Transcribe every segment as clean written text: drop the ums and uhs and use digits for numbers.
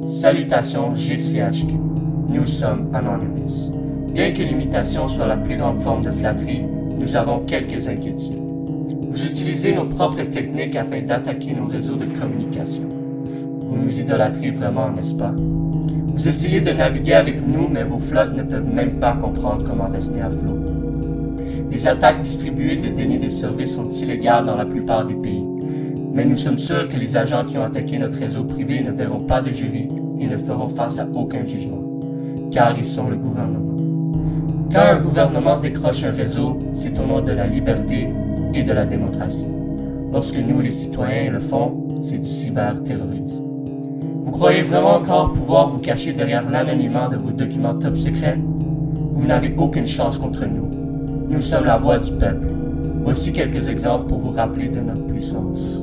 Salutations GCHQ. Nous sommes Anonymous. Bien que l'imitation soit la plus grande forme de flatterie, nous avons quelques inquiétudes. Vous utilisez nos propres techniques afin d'attaquer nos réseaux de communication. Vous nous idolâtrez vraiment, n'est-ce pas? Vous essayez de naviguer avec nous, mais vos flottes ne peuvent même pas comprendre comment rester à flot. Les attaques distribuées de déni de service sont illégales dans la plupart des pays. Mais nous sommes sûrs que les agents qui ont attaqué notre réseau privé ne verront pas de jury et ne feront face à aucun jugement, car ils sont le gouvernement. Quand un gouvernement décroche un réseau, c'est au nom de la liberté et de la démocratie. Lorsque nous, les citoyens, le font, c'est du cyberterrorisme. Vous croyez vraiment encore pouvoir vous cacher derrière l'anonymat de vos documents top secrets? Vous n'avez aucune chance contre nous. Nous sommes la voix du peuple. Voici quelques exemples pour vous rappeler de notre puissance.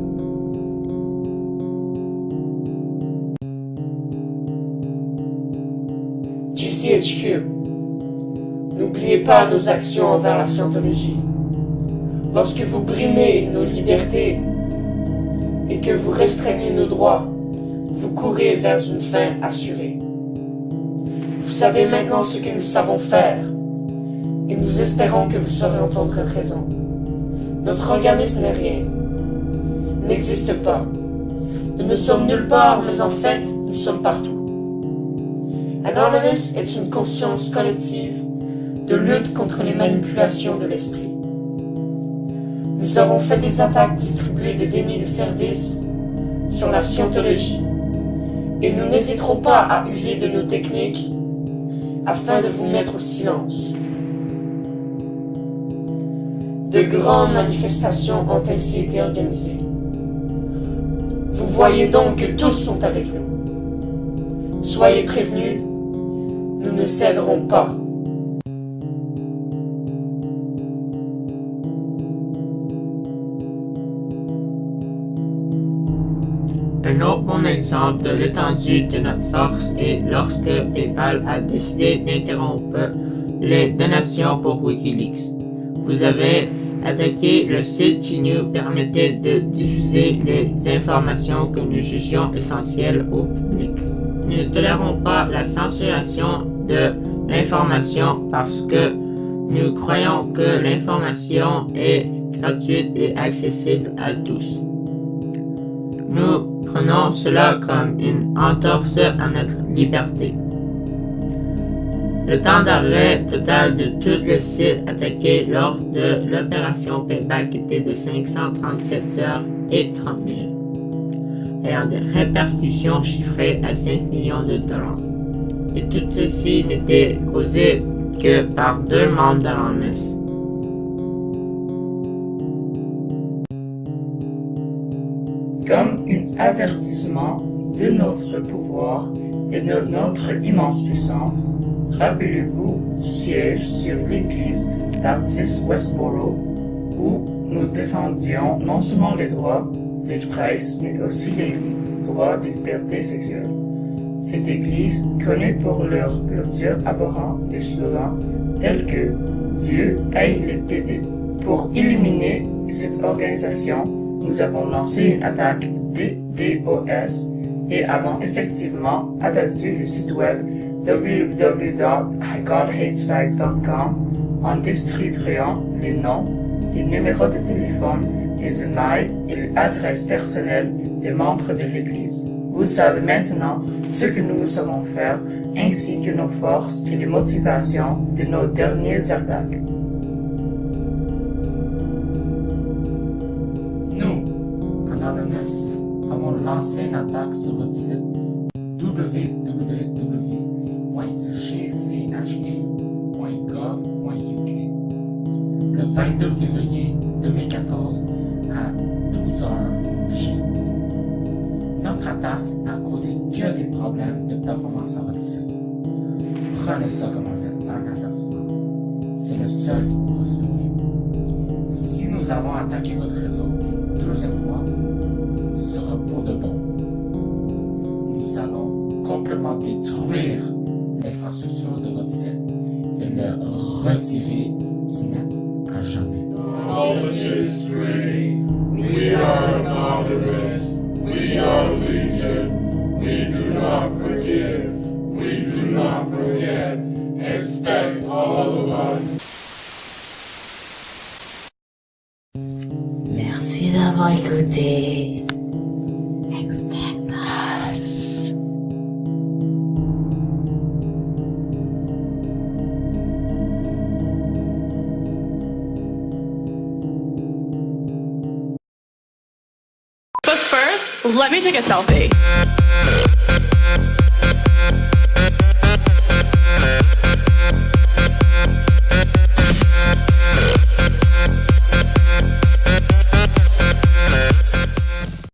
GCHQ, n'oubliez pas nos actions envers la scientologie. Lorsque vous brimez nos libertés et que vous restreignez nos droits, vous courez vers une fin assurée. Vous savez maintenant ce que nous savons faire et nous espérons que vous saurez entendre raison. Notre organisme n'est rien, n'existe pas. Nous ne sommes nulle part, mais en fait, nous sommes partout. Anonymous est une conscience collective de lutte contre les manipulations de l'esprit. Nous avons fait des attaques distribuées de déni de service sur la scientologie et nous n'hésiterons pas à user de nos techniques afin de vous mettre au silence. De grandes manifestations ont ainsi été organisées. Vous voyez donc que tous sont avec nous. Soyez prévenus, nous ne céderons pas. Un autre bon exemple de l'étendue de notre force est lorsque PayPal a décidé d'interrompre les donations pour Wikileaks. Vous avez attaqué le site qui nous permettait de diffuser les informations que nous jugions essentielles au public. Nous ne tolérons pas la censuration de l'information parce que nous croyons que l'information est gratuite et accessible à tous. Nous prenons cela comme une entorse à notre liberté. Le temps d'arrêt total de tous les sites attaqués lors de l'opération Payback était de 537 heures et 30 minutes, ayant des répercussions chiffrées à 5 millions de dollars. Et tout ceci n'était causé que par 2 membres d'Anonymous. Comme un avertissement de notre pouvoir et de notre immense puissance, rappelez-vous du siège sur l'église baptiste Westboro où nous défendions non seulement les droits de presse mais aussi les droits de liberté sexuelle. Cette église, connue pour leur clôture abhorrente des slogans tels que Dieu aille les PD. Pour éliminer cette organisation, nous avons lancé une attaque DDoS et avons effectivement abattu le site web www.godhatesfags.com en distribuant les noms, les numéros de téléphone, les emails et l'adresse personnelle des membres de l'Église. Vous savez maintenant ce que nous savons faire, ainsi que nos forces et les motivations de nos dernières attaques. Nous, Anonymous, avons lancé une attaque sur le site www.gchq.gov.uk le 22 février 2014 à 12h GMT. Notre attaque a causé que des problèmes de performance à votre site. Prenez ça comme un avertissement. C'est le seul que vous recevrez. Si nous avons attaqué votre réseau une deuxième fois, ce sera pour de bon. Nous allons complètement détruire l'infrastructure de votre site et le retirer du net à jamais. Knowledge is free. We are anonymous. We are legion. We do not forget. écoutez Expectas. But first, let me take a selfie.